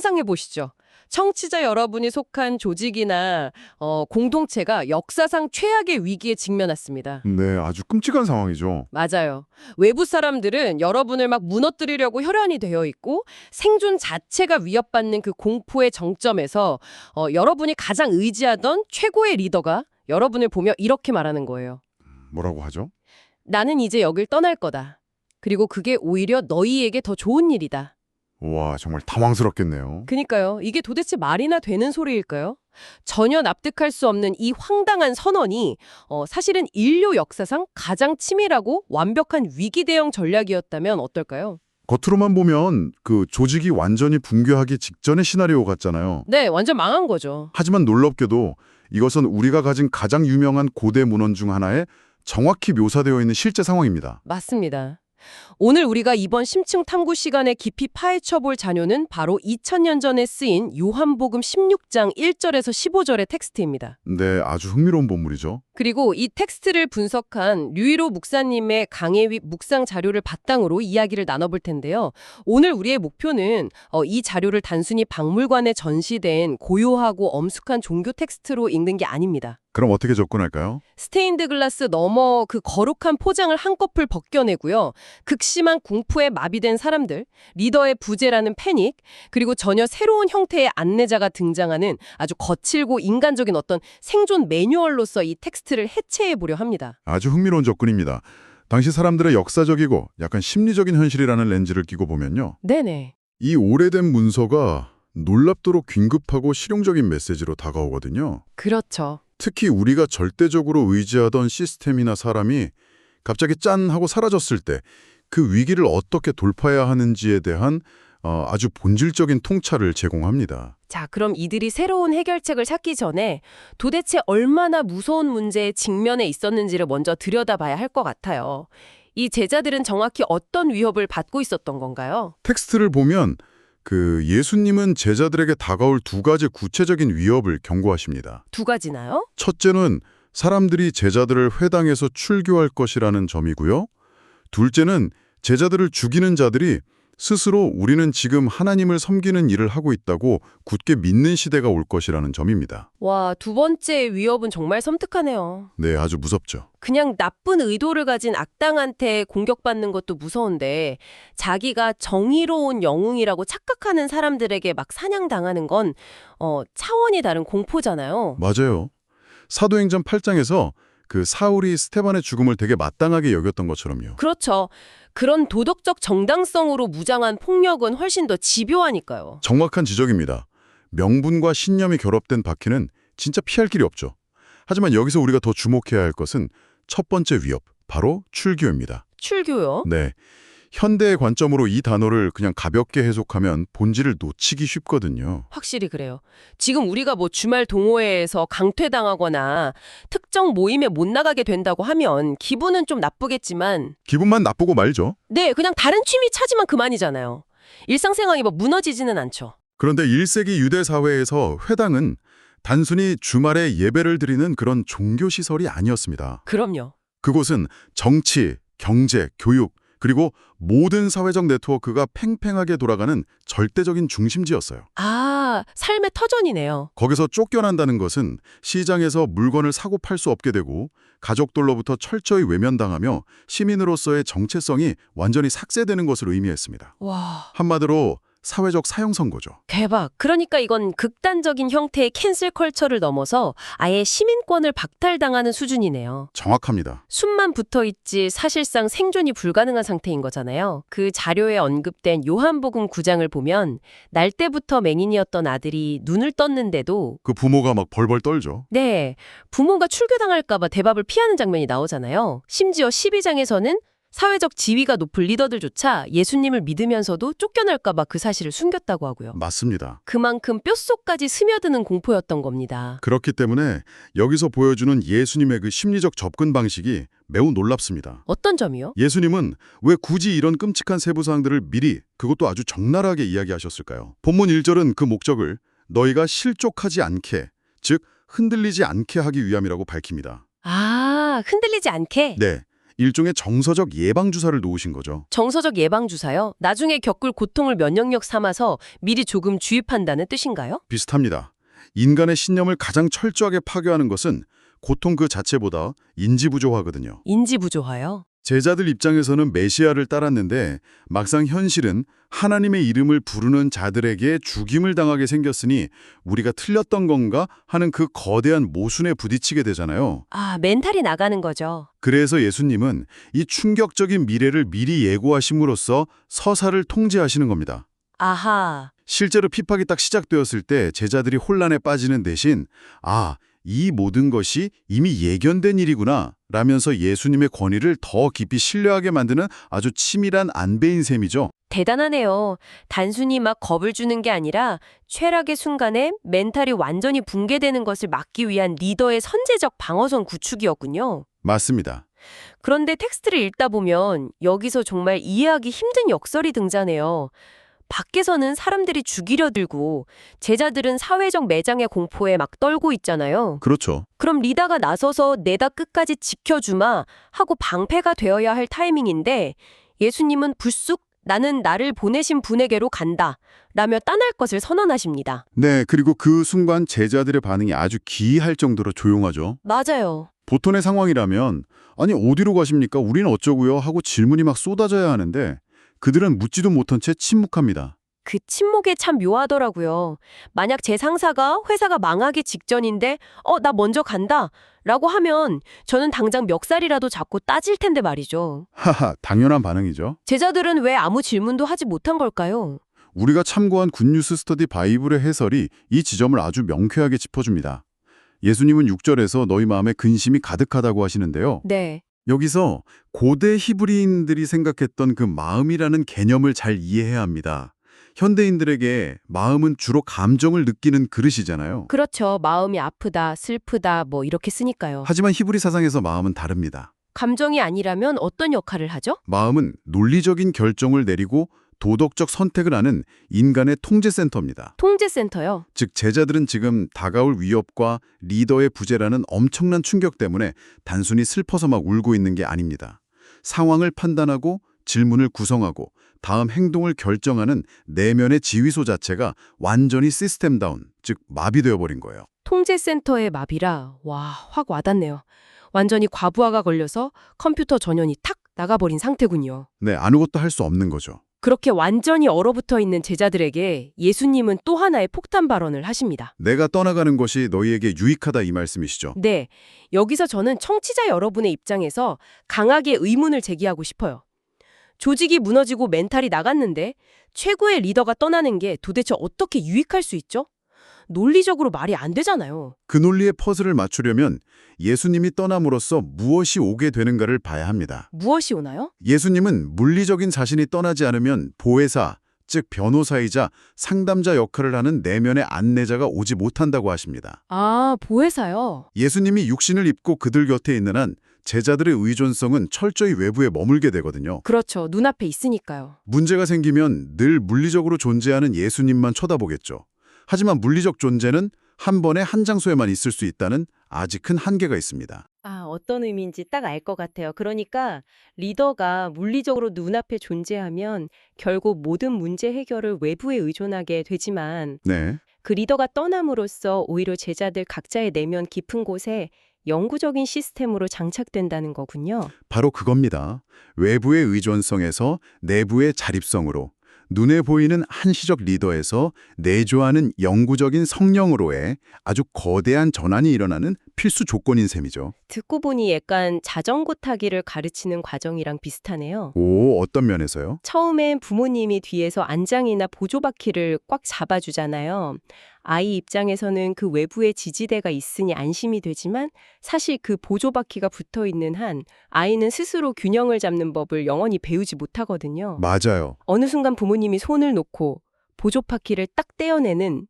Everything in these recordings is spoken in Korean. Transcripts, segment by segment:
상상해 보시죠. 청취자 여러분이 속한 조직이나 공동체가 역사상 최악의 위기에 직면했습니다. 네, 아주 끔찍한 상황이죠. 맞아요. 외부 사람들은 여러분을 막 무너뜨리려고 혈안이 되어 있고 생존 자체가 위협받는 그 공포의 정점에서 여러분이 가장 의지하던 최고의 리더가 여러분을 보며 이렇게 말하는 거예요. 뭐라고 하죠? 나는 이제 여길 떠날 거다. 그리고 그게 오히려 너희에게 더 좋은 일이다. 와, 정말 당황스럽겠네요. 그니까요. 이게 도대체 말이나 되는 소리일까요? 전혀 납득할 수 없는 이 황당한 선언이 사실은 인류 역사상 가장 치밀하고 완벽한 위기 대응 전략이었다면 어떨까요? 겉으로만 보면 그 조직이 완전히 붕괴하기 직전의 시나리오 같잖아요. 네, 완전 망한 거죠. 하지만 놀랍게도 이것은 우리가 가진 가장 유명한 고대 문헌 중 하나에 정확히 묘사되어 있는 실제 상황입니다. 맞습니다. 오늘 우리가 이번 심층 탐구 시간에 깊이 파헤쳐볼 자료는 바로 2000년 전에 쓰인 요한복음 16장 1절에서 15절의 텍스트입니다. 네, 아주 흥미로운 본물이죠. 그리고 이 텍스트를 분석한 류일호 목사님의 강해윗 묵상 자료를 바탕으로 이야기를 나눠볼 텐데요. 오늘 우리의 목표는 이 자료를 단순히 박물관에 전시된 고요하고 엄숙한 종교 텍스트로 읽는 게 아닙니다. 그럼 어떻게 접근할까요? 스테인드 글라스 너머 그 거룩한 포장을 한꺼풀 벗겨내고요. 극심한 공포에 마비된 사람들, 리더의 부재라는 패닉, 그리고 전혀 새로운 형태의 안내자가 등장하는 아주 거칠고 인간적인 어떤 생존 매뉴얼로서 이 텍스트를 해체해보려 합니다. 아주 흥미로운 접근입니다. 당시 사람들의 역사적이고 약간 심리적인 현실이라는 렌즈를 끼고 보면요. 네네. 이 오래된 문서가 놀랍도록 긴급하고 실용적인 메시지로 다가오거든요. 그렇죠. 특히 우리가 절대적으로 의지하던 시스템이나 사람이 갑자기 짠 하고 사라졌을 때 그 위기를 어떻게 돌파해야 하는지에 대한 아주 본질적인 통찰을 제공합니다. 자, 그럼 이들이 새로운 해결책을 찾기 전에 도대체 얼마나 무서운 문제에 직면해 있었는지를 먼저 들여다봐야 할 것 같아요. 이 제자들은 정확히 어떤 위협을 받고 있었던 건가요? 텍스트를 보면 그 예수님은 제자들에게 다가올 두 가지 구체적인 위협을 경고하십니다. 두 가지나요? 첫째는 사람들이 제자들을 회당에서 출교할 것이라는 점이고요. 둘째는 제자들을 죽이는 자들이 스스로 우리는 지금 하나님을 섬기는 일을 하고 있다고 굳게 믿는 시대가 올 것이라는 점입니다. 와, 두 번째 위협은 정말 섬뜩하네요. 네, 아주 무섭죠. 그냥 나쁜 의도를 가진 악당한테 공격받는 것도 무서운데 자기가 정의로운 영웅이라고 착각하는 사람들에게 막 사냥당하는 건 차원이 다른 공포잖아요. 맞아요. 사도행전 8장에서 그 사울이 스테반의 죽음을 되게 마땅하게 여겼던 것처럼요. 그렇죠. 그런 도덕적 정당성으로 무장한 폭력은 훨씬 더 집요하니까요. 정확한 지적입니다. 명분과 신념이 결합된 바퀴는 진짜 피할 길이 없죠. 하지만 여기서 우리가 더 주목해야 할 것은 첫 번째 위협, 바로 출교입니다. 출교요? 네, 현대의 관점으로 이 단어를 그냥 가볍게 해석하면 본질을 놓치기 쉽거든요. 확실히 그래요. 지금 우리가 뭐 주말 동호회에서 강퇴당하거나 특정 모임에 못 나가게 된다고 하면 기분은 좀 나쁘겠지만 기분만 나쁘고 말죠. 네, 그냥 다른 취미 찾으면 그만이잖아요. 일상생활이 뭐 무너지지는 않죠. 그런데 1세기 유대 사회에서 회당은 단순히 주말에 예배를 드리는 그런 종교시설이 아니었습니다. 그럼요. 그곳은 정치, 경제, 교육, 그리고 모든 사회적 네트워크가 팽팽하게 돌아가는 절대적인 중심지였어요. 아, 삶의 터전이네요. 거기서 쫓겨난다는 것은 시장에서 물건을 사고 팔 수 없게 되고 가족들로부터 철저히 외면당하며 시민으로서의 정체성이 완전히 삭제되는 것을 의미했습니다. 와, 한마디로 사회적 사형 선고죠. 대박. 그러니까 이건 극단적인 형태의 캔슬 컬처를 넘어서 아예 시민권을 박탈당하는 수준이네요. 정확합니다. 숨만 붙어있지 사실상 생존이 불가능한 상태인 거잖아요. 그 자료에 언급된 요한복음 9장을 보면 날 때부터 맹인이었던 아들이 눈을 떴는데도 그 부모가 막 벌벌 떨죠. 네, 부모가 출교당할까 봐 대밥을 피하는 장면이 나오잖아요. 심지어 12장에서는 사회적 지위가 높은 리더들조차 예수님을 믿으면서도 쫓겨날까 봐 그 사실을 숨겼다고 하고요. 맞습니다. 그만큼 뼛속까지 스며드는 공포였던 겁니다. 그렇기 때문에 여기서 보여주는 예수님의 그 심리적 접근 방식이 매우 놀랍습니다. 어떤 점이요? 예수님은 왜 굳이 이런 끔찍한 세부사항들을 미리 그것도 아주 적나라하게 이야기하셨을까요? 본문 1절은 그 목적을 너희가 실족하지 않게, 즉 흔들리지 않게 하기 위함이라고 밝힙니다. 아, 흔들리지 않게? 네, 일종의 정서적 예방주사를 놓으신 거죠. 정서적 예방주사요? 나중에 겪을 고통을 면역력 삼아서 미리 조금 주입한다는 뜻인가요? 비슷합니다. 인간의 신념을 가장 철저하게 파괴하는 것은 고통 그 자체보다 인지부조화거든요. 인지부조화요? 제자들 입장에서는 메시아를 따랐는데 막상 현실은 하나님의 이름을 부르는 자들에게 죽임을 당하게 생겼으니 우리가 틀렸던 건가 하는 그 거대한 모순에 부딪히게 되잖아요. 아, 멘탈이 나가는 거죠. 그래서 예수님은 이 충격적인 미래를 미리 예고하심으로써 서사를 통제하시는 겁니다. 아하. 실제로 핍박이 딱 시작되었을 때 제자들이 혼란에 빠지는 대신 이 모든 것이 이미 예견된 일이구나 라면서 예수님의 권위를 더 깊이 신뢰하게 만드는 아주 치밀한 안배인 셈이죠. 대단하네요. 단순히 막 겁을 주는 게 아니라 최락의 순간에 멘탈이 완전히 붕괴되는 것을 막기 위한 리더의 선제적 방어선 구축이었군요. 맞습니다. 그런데 텍스트를 읽다 보면 여기서 정말 이해하기 힘든 역설이 등장해요. 밖에서는 사람들이 죽이려 들고 제자들은 사회적 매장의 공포에 막 떨고 있잖아요. 그렇죠. 그럼 리더가 나서서 내다 끝까지 지켜주마 하고 방패가 되어야 할 타이밍인데 예수님은 불쑥 나는 나를 보내신 분에게로 간다 라며 떠날 것을 선언하십니다. 네, 그리고 그 순간 제자들의 반응이 아주 기이할 정도로 조용하죠. 맞아요. 보통의 상황이라면 아니 어디로 가십니까? 우리는 어쩌고요? 하고 질문이 막 쏟아져야 하는데 그들은 묻지도 못한 채 침묵합니다. 그 침묵이 참 묘하더라고요. 만약 제 상사가 회사가 망하기 직전인데 나 먼저 간다 라고 하면 저는 당장 멱살이라도 잡고 따질 텐데 말이죠. 하하, 당연한 반응이죠. 제자들은 왜 아무 질문도 하지 못한 걸까요? 우리가 참고한 굿뉴스 스터디 바이블의 해설이 이 지점을 아주 명쾌하게 짚어줍니다. 예수님은 6절에서 너희 마음에 근심이 가득하다고 하시는데요. 네. 여기서 고대 히브리인들이 생각했던 그 마음이라는 개념을 잘 이해해야 합니다. 현대인들에게 마음은 주로 감정을 느끼는 그릇이잖아요. 그렇죠. 마음이 아프다, 슬프다 뭐 이렇게 쓰니까요. 하지만 히브리 사상에서 마음은 다릅니다. 감정이 아니라면 어떤 역할을 하죠? 마음은 논리적인 결정을 내리고 도덕적 선택을 하는 인간의 통제센터입니다. 통제센터요. 즉 제자들은 지금 다가올 위협과 리더의 부재라는 엄청난 충격 때문에 단순히 슬퍼서 막 울고 있는 게 아닙니다. 상황을 판단하고 질문을 구성하고 다음 행동을 결정하는 내면의 지휘소 자체가 완전히 시스템 다운, 즉 마비되어 버린 거예요. 통제센터의 마비라 확 와닿네요. 완전히 과부하가 걸려서 컴퓨터 전원이 탁 나가버린 상태군요. 네, 아무것도 할 수 없는 거죠. 그렇게 완전히 얼어붙어 있는 제자들에게 예수님은 또 하나의 폭탄 발언을 하십니다. 내가 떠나가는 것이 너희에게 유익하다 이 말씀이시죠. 네, 여기서 저는 청취자 여러분의 입장에서 강하게 의문을 제기하고 싶어요. 조직이 무너지고 멘탈이 나갔는데 최고의 리더가 떠나는 게 도대체 어떻게 유익할 수 있죠? 논리적으로 말이 안 되잖아요. 그 논리의 퍼즐을 맞추려면 예수님이 떠남으로써 무엇이 오게 되는가를 봐야 합니다. 무엇이 오나요? 예수님은 물리적인 자신이 떠나지 않으면 보혜사, 즉 변호사이자 상담자 역할을 하는 내면의 안내자가 오지 못한다고 하십니다. 아, 보혜사요. 예수님이 육신을 입고 그들 곁에 있는 한 제자들의 의존성은 철저히 외부에 머물게 되거든요. 그렇죠. 눈앞에 있으니까요. 문제가 생기면 늘 물리적으로 존재하는 예수님만 쳐다보겠죠. 하지만 물리적 존재는 한 번에 한 장소에만 있을 수 있다는 아직 큰 한계가 있습니다. 아, 어떤 의미인지 딱 알 것 같아요. 그러니까 리더가 물리적으로 눈앞에 존재하면 결국 모든 문제 해결을 외부에 의존하게 되지만 네, 그 리더가 떠남으로써 오히려 제자들 각자의 내면 깊은 곳에 영구적인 시스템으로 장착된다는 거군요. 바로 그겁니다. 외부의 의존성에서 내부의 자립성으로, 눈에 보이는 한시적 리더에서 내조하는 영구적인 성령으로의 아주 거대한 전환이 일어나는 필수 조건인 셈이죠. 듣고 보니 약간 자전거 타기를 가르치는 과정이랑 비슷하네요. 오, 어떤 면에서요? 처음엔 부모님이 뒤에서 안장이나 보조바퀴를 꽉 잡아주잖아요. 아이 입장에서는 그 외부에 지지대가 있으니 안심이 되지만 사실 그 보조바퀴가 붙어 있는 한 아이는 스스로 균형을 잡는 법을 영원히 배우지 못하거든요. 맞아요. 어느 순간 부모님이 손을 놓고 보조바퀴를 딱 떼어내는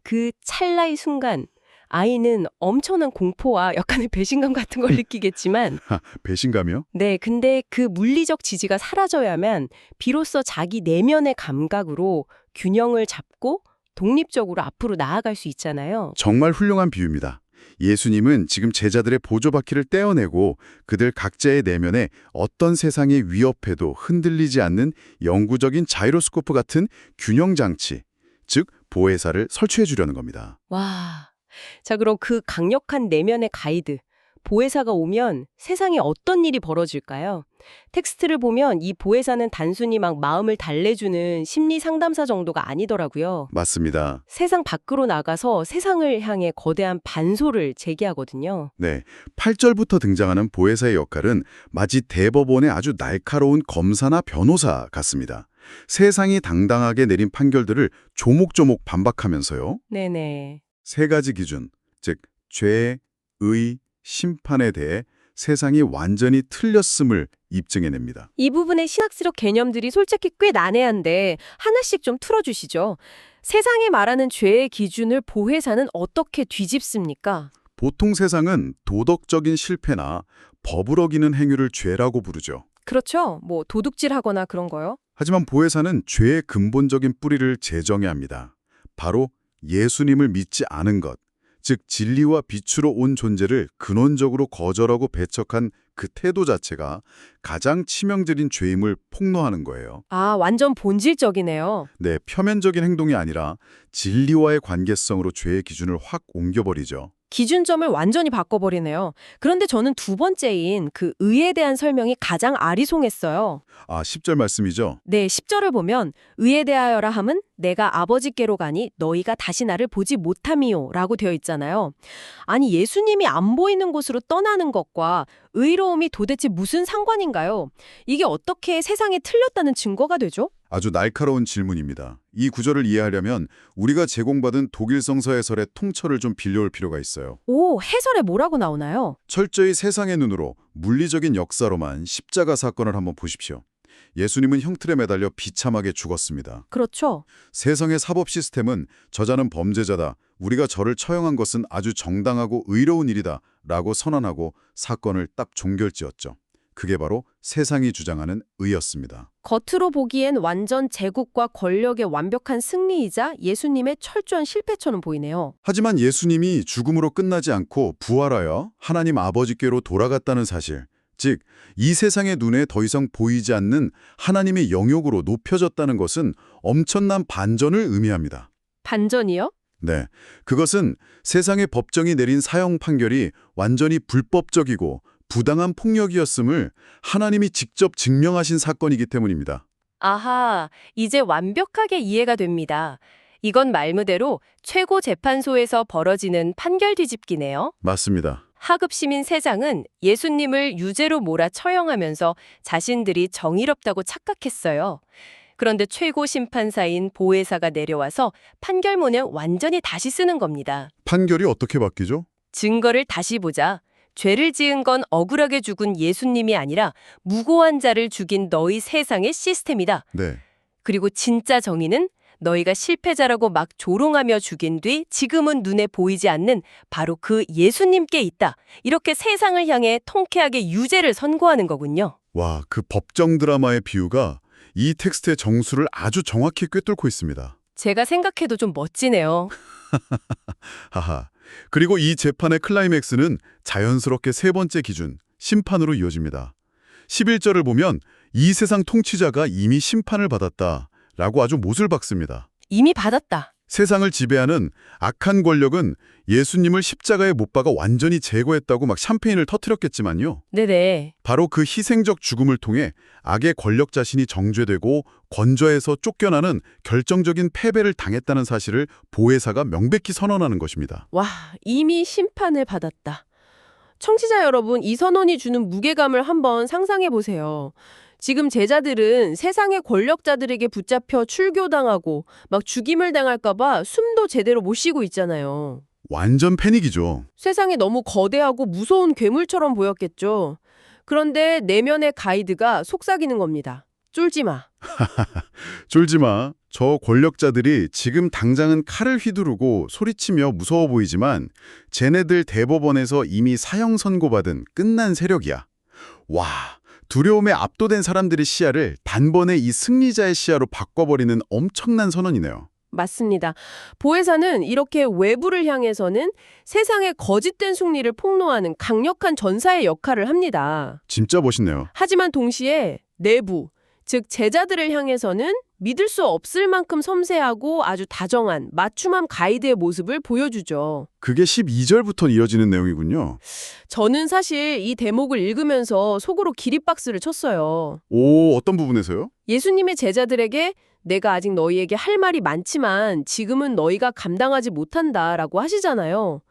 그 찰나의 순간 아이는 엄청난 공포와 약간의 배신감 같은 걸 느끼겠지만 배신감이요? 네, 근데 그 물리적 지지가 사라져야만 비로소 자기 내면의 감각으로 균형을 잡고 독립적으로 앞으로 나아갈 수 있잖아요. 정말 훌륭한 비유입니다. 예수님은 지금 제자들의 보조바퀴를 떼어내고 그들 각자의 내면에 어떤 세상의 위협에도 흔들리지 않는 영구적인 자이로스코프 같은 균형장치, 즉 보혜사를 설치해 주려는 겁니다. 와. 자, 그럼 그 강력한 내면의 가이드, 보혜사가 오면 세상에 어떤 일이 벌어질까요? 텍스트를 보면 이 보혜사는 단순히 막 마음을 달래주는 심리 상담사 정도가 아니더라고요. 맞습니다. 세상 밖으로 나가서 세상을 향해 거대한 반소를 제기하거든요. 네, 8절부터 등장하는 보혜사의 역할은 마치 대법원의 아주 날카로운 검사나 변호사 같습니다. 세상이 당당하게 내린 판결들을 조목조목 반박하면서요. 네네. 세 가지 기준, 즉 죄, 의, 심판에 대해 세상이 완전히 틀렸음을 입증해냅니다. 이 부분의 신학스럽 개념들이 솔직히 꽤 난해한데 하나씩 좀 풀어주시죠. 세상이 말하는 죄의 기준을 보혜사는 어떻게 뒤집습니까? 보통 세상은 도덕적인 실패나 법을 어기는 행위를 죄라고 부르죠. 그렇죠. 뭐 도둑질하거나 그런 거요. 하지만 보혜사는 죄의 근본적인 뿌리를 재정해야 합니다. 바로 예수님을 믿지 않은 것, 즉 진리와 빛으로 온 존재를 근원적으로 거절하고 배척한 그 태도 자체가 가장 치명적인 죄임을 폭로하는 거예요. 아, 완전 본질적이네요. 네, 표면적인 행동이 아니라 진리와의 관계성으로 죄의 기준을 확 옮겨버리죠. 기준점을 완전히 바꿔버리네요. 그런데 저는 두 번째인 그 의에 대한 설명이 가장 아리송했어요. 아, 10절 말씀이죠? 네, 10절을 보면 의에 대하여라 함은 내가 아버지께로 가니 너희가 다시 나를 보지 못함이요 라고 되어 있잖아요. 아니, 예수님이 안 보이는 곳으로 떠나는 것과 의로움이 도대체 무슨 상관인가요? 이게 어떻게 세상에 틀렸다는 증거가 되죠? 아주 날카로운 질문입니다. 이 구절을 이해하려면 우리가 제공받은 독일 성서 해설의 통철을 좀 빌려올 필요가 있어요. 오, 해설에 뭐라고 나오나요? 철저히 세상의 눈으로 물리적인 역사로만 십자가 사건을 한번 보십시오. 예수님은 형틀에 매달려 비참하게 죽었습니다. 그렇죠. 세상의 사법 시스템은 저자는 범죄자다, 우리가 저를 처형한 것은 아주 정당하고 의로운 일이다 라고 선언하고 사건을 딱 종결지었죠. 그게 바로 세상이 주장하는 의였습니다. 겉으로 보기엔 완전 제국과 권력의 완벽한 승리이자 예수님의 철저한 실패처럼 보이네요. 하지만 예수님이 죽음으로 끝나지 않고 부활하여 하나님 아버지께로 돌아갔다는 사실, 즉 이 세상의 눈에 더 이상 보이지 않는 하나님의 영역으로 높여졌다는 것은 엄청난 반전을 의미합니다. 반전이요? 네, 그것은 세상의 법정이 내린 사형 판결이 완전히 불법적이고 부당한 폭력이었음을 하나님이 직접 증명하신 사건이기 때문입니다. 아하, 이제 완벽하게 이해가 됩니다. 이건 말무대로 최고 재판소에서 벌어지는 판결 뒤집기네요. 맞습니다. 하급 시민 세상은 예수님을 유죄로 몰아 처형하면서 자신들이 정의롭다고 착각했어요. 그런데 최고 심판사인 보혜사가 내려와서 판결문을 완전히 다시 쓰는 겁니다. 판결이 어떻게 바뀌죠? 증거를 다시 보자. 죄를 지은 건 억울하게 죽은 예수님이 아니라 무고한 자를 죽인 너희 세상의 시스템이다. 네, 그리고 진짜 정의는 너희가 실패자라고 막 조롱하며 죽인 뒤 지금은 눈에 보이지 않는 바로 그 예수님께 있다. 이렇게 세상을 향해 통쾌하게 유죄를 선고하는 거군요. 와, 그 법정 드라마의 비유가 이 텍스트의 정수를 아주 정확히 꿰뚫고 있습니다. 제가 생각해도 좀 멋지네요. 하하. 그리고 이 재판의 클라이맥스는 자연스럽게 세 번째 기준, 심판으로 이어집니다. 11절을 보면 이 세상 통치자가 이미 심판을 받았다 라고 아주 못을 박습니다. 이미 받았다. 세상을 지배하는 악한 권력은 예수님을 십자가에 못 박아 완전히 제거했다고 막 샴페인을 터뜨렸겠지만요. 네네. 바로 그 희생적 죽음을 통해 악의 권력 자신이 정죄되고 권좌에서 쫓겨나는 결정적인 패배를 당했다는 사실을 보혜사가 명백히 선언하는 것입니다. 와, 이미 심판을 받았다. 청취자 여러분, 이 선언이 주는 무게감을 한번 상상해 보세요. 지금 제자들은 세상의 권력자들에게 붙잡혀 출교당하고 막 죽임을 당할까 봐 숨도 제대로 못 쉬고 있잖아요. 완전 패닉이죠. 세상이 너무 거대하고 무서운 괴물처럼 보였겠죠. 그런데 내면의 가이드가 속삭이는 겁니다. 쫄지 마. 쫄지 마. 저 권력자들이 지금 당장은 칼을 휘두르고 소리치며 무서워 보이지만 쟤네들 대법원에서 이미 사형 선고받은 끝난 세력이야. 와, 두려움에 압도된 사람들의 시야를 단번에 이 승리자의 시야로 바꿔버리는 엄청난 선언이네요. 맞습니다. 보혜사는 이렇게 외부를 향해서는 세상의 거짓된 숭리를 폭로하는 강력한 전사의 역할을 합니다. 진짜 멋있네요. 하지만 동시에 내부, 즉 제자들을 향해서는 믿을 수 없을 만큼 섬세하고 아주 다정한 맞춤함 가이드의 모습을 보여주죠. 그게 12절부터 이어지는 내용이군요. 저는 사실 이 대목을 읽으면서 속으로 기립박수를 쳤어요. 오, 어떤 부분에서요? 예수님의 제자들에게 내가 아직 너희에게 할 말이 많지만 지금은 너희가 감당하지 못한다라고 하시잖아요.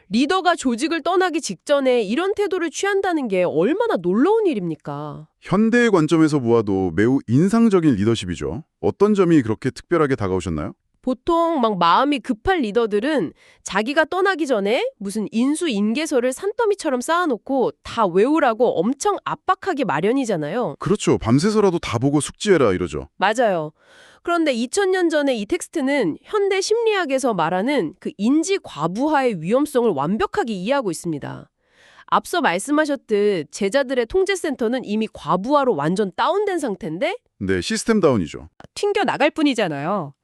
리더가 조직을 떠나기 직전에 이런 태도를 취한다는 게 얼마나 놀라운 일입니까? 현대의 관점에서 보아도 매우 인상적인 리더십이죠. 어떤 점이 그렇게 특별하게 다가오셨나요? 보통 막 마음이 급할 리더들은 자기가 떠나기 전에 무슨 인수인계서를 산더미처럼 쌓아놓고 다 외우라고 엄청 압박하기 마련이잖아요. 그렇죠. 밤새서라도 다 보고 숙지해라 이러죠. 맞아요. 그런데 2000년 전에 이 텍스트는 현대 심리학에서 말하는 그 인지 과부하의 위험성을 완벽하게 이해하고 있습니다. 앞서 말씀하셨듯 제자들의 통제센터는 이미 과부하로 완전 다운된 상태인데 네, 시스템 다운이죠. 튕겨 나갈 뿐이잖아요.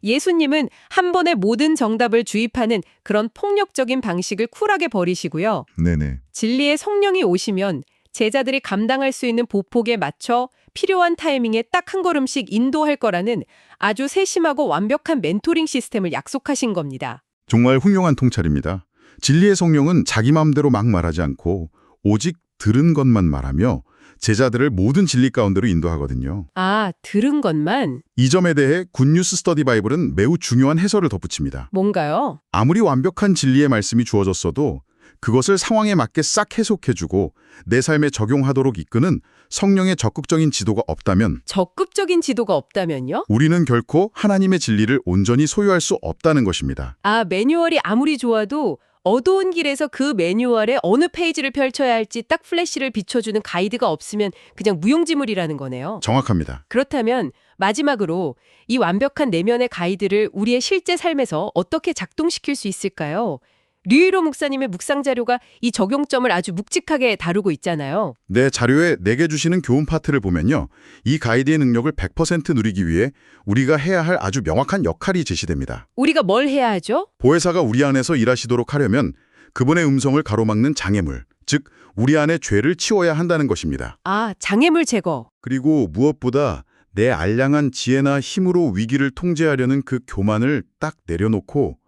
예수님은 한 번에 모든 정답을 주입하는 그런 폭력적인 방식을 쿨하게 버리시고요. 네네. 진리의 성령이 오시면 제자들이 감당할 수 있는 보폭에 맞춰 필요한 타이밍에 딱 한 걸음씩 인도할 거라는 아주 세심하고 완벽한 멘토링 시스템을 약속하신 겁니다. 정말 훌륭한 통찰입니다. 진리의 성령은 자기 마음대로 막 말하지 않고 오직 들은 것만 말하며 제자들을 모든 진리 가운데로 인도하거든요. 아, 들은 것만? 이 점에 대해 굿뉴스 스터디 바이블은 매우 중요한 해설을 덧붙입니다. 뭔가요? 아무리 완벽한 진리의 말씀이 주어졌어도 그것을 상황에 맞게 싹 해석해주고 내 삶에 적용하도록 이끄는 성령의 적극적인 지도가 없다면 적극적인 지도가 없다면요? 우리는 결코 하나님의 진리를 온전히 소유할 수 없다는 것입니다. 아, 매뉴얼이 아무리 좋아도 어두운 길에서 그 매뉴얼에 어느 페이지를 펼쳐야 할지 딱 플래시를 비춰주는 가이드가 없으면 그냥 무용지물이라는 거네요. 정확합니다. 그렇다면 마지막으로 이 완벽한 내면의 가이드를 우리의 실제 삶에서 어떻게 작동시킬 수 있을까요? 류일호 목사님의 묵상 자료가 이 적용점을 아주 묵직하게 다루고 있잖아요. 내 자료에 내게 주시는 교훈 파트를 보면요. 이 가이드의 능력을 100% 누리기 위해 우리가 해야 할 아주 명확한 역할이 제시됩니다. 우리가 뭘 해야 하죠? 보혜사가 우리 안에서 일하시도록 하려면 그분의 음성을 가로막는 장애물, 즉 우리 안에 죄를 치워야 한다는 것입니다. 아, 장애물 제거. 그리고 무엇보다 내 알량한 지혜나 힘으로 위기를 통제하려는 그 교만을 딱 내려놓고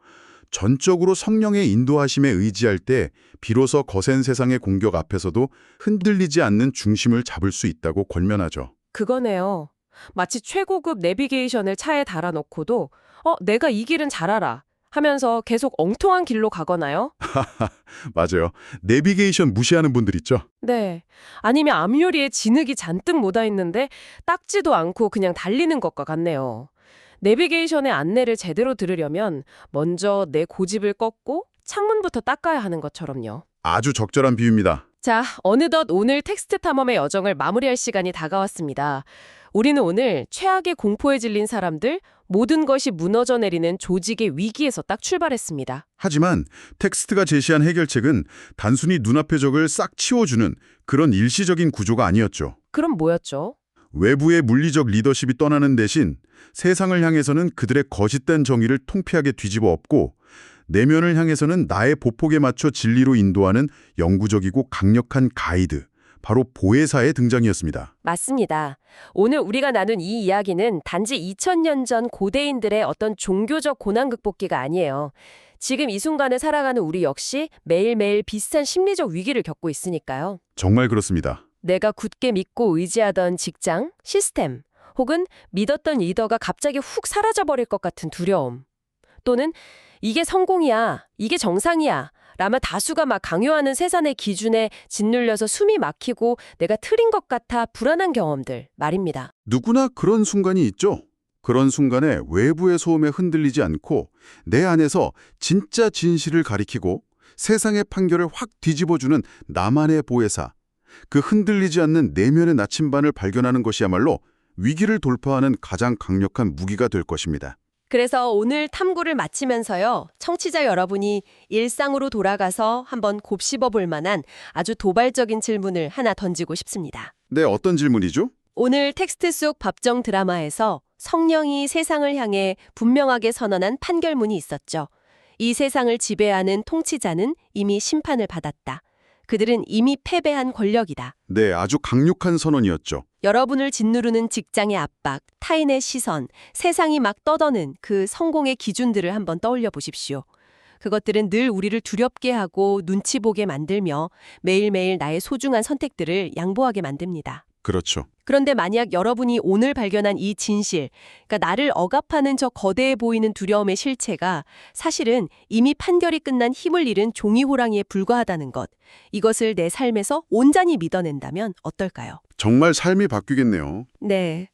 전적으로 성령의 인도하심에 의지할 때 비로소 거센 세상의 공격 앞에서도 흔들리지 않는 중심을 잡을 수 있다고 권면하죠. 그거네요. 마치 최고급 내비게이션을 차에 달아놓고도 내가 이 길은 잘 알아 하면서 계속 엉뚱한 길로 가거나요? 맞아요. 내비게이션 무시하는 분들 있죠? 네. 아니면 앞유리에 진흙이 잔뜩 묻어있는데 닦지도 않고 그냥 달리는 것과 같네요. 내비게이션의 안내를 제대로 들으려면 먼저 내 고집을 꺾고 창문부터 닦아야 하는 것처럼요. 아주 적절한 비유입니다. 자, 어느덧 오늘 텍스트 탐험의 여정을 마무리할 시간이 다가왔습니다. 우리는 오늘 최악의 공포에 질린 사람들, 모든 것이 무너져 내리는 조직의 위기에서 딱 출발했습니다. 하지만 텍스트가 제시한 해결책은 단순히 눈앞의 적을 싹 치워주는 그런 일시적인 구조가 아니었죠. 그럼 뭐였죠? 외부의 물리적 리더십이 떠나는 대신 세상을 향해서는 그들의 거짓된 정의를 통폐하게 뒤집어 엎고 내면을 향해서는 나의 보폭에 맞춰 진리로 인도하는 영구적이고 강력한 가이드, 바로 보혜사의 등장이었습니다. 맞습니다. 오늘 우리가 나눈 이 이야기는 단지 2000년 전 고대인들의 어떤 종교적 고난 극복기가 아니에요. 지금 이 순간을 살아가는 우리 역시 매일매일 비슷한 심리적 위기를 겪고 있으니까요. 정말 그렇습니다. 내가 굳게 믿고 의지하던 직장, 시스템, 혹은 믿었던 리더가 갑자기 훅 사라져버릴 것 같은 두려움. 또는 이게 성공이야, 이게 정상이야 라며 다수가 막 강요하는 세상의 기준에 짓눌려서 숨이 막히고 내가 틀린 것 같아 불안한 경험들 말입니다. 누구나 그런 순간이 있죠. 그런 순간에 외부의 소음에 흔들리지 않고 내 안에서 진짜 진실을 가리키고 세상의 판결을 확 뒤집어주는 나만의 보혜사. 그 흔들리지 않는 내면의 나침반을 발견하는 것이야말로 위기를 돌파하는 가장 강력한 무기가 될 것입니다. 그래서 오늘 탐구를 마치면서요, 청취자 여러분이 일상으로 돌아가서 한번 곱씹어 볼 만한 아주 도발적인 질문을 하나 던지고 싶습니다. 네, 어떤 질문이죠? 오늘 텍스트 속 법정 드라마에서 성령이 세상을 향해 분명하게 선언한 판결문이 있었죠. 이 세상을 지배하는 통치자는 이미 심판을 받았다. 그들은 이미 패배한 권력이다. 네, 아주 강력한 선언이었죠. 여러분을 짓누르는 직장의 압박, 타인의 시선, 세상이 막 떠도는 그 성공의 기준들을 한번 떠올려 보십시오. 그것들은 늘 우리를 두렵게 하고 눈치 보게 만들며 매일매일 나의 소중한 선택들을 양보하게 만듭니다. 그렇죠. 그런데 만약 여러분이 오늘 발견한 이 진실, 그러니까 나를 억압하는 저 거대해 보이는 두려움의 실체가 사실은 이미 판결이 끝난 힘을 잃은 종이 호랑이에 불과하다는 것, 이것을 내 삶에서 온전히 믿어낸다면 어떨까요? 정말 삶이 바뀌겠네요. 네.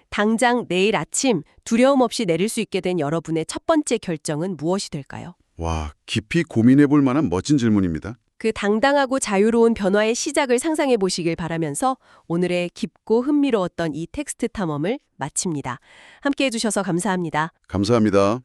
당장 내일 아침 두려움 없이 내릴 수 있게 된 여러분의 첫 번째 결정은 무엇이 될까요? 와, 깊이 고민해 볼 만한 멋진 질문입니다. 그 당당하고 자유로운 변화의 시작을 상상해 보시길 바라면서 오늘의 깊고 흥미로웠던 이 텍스트 탐험을 마칩니다. 함께 해주셔서 감사합니다. 감사합니다.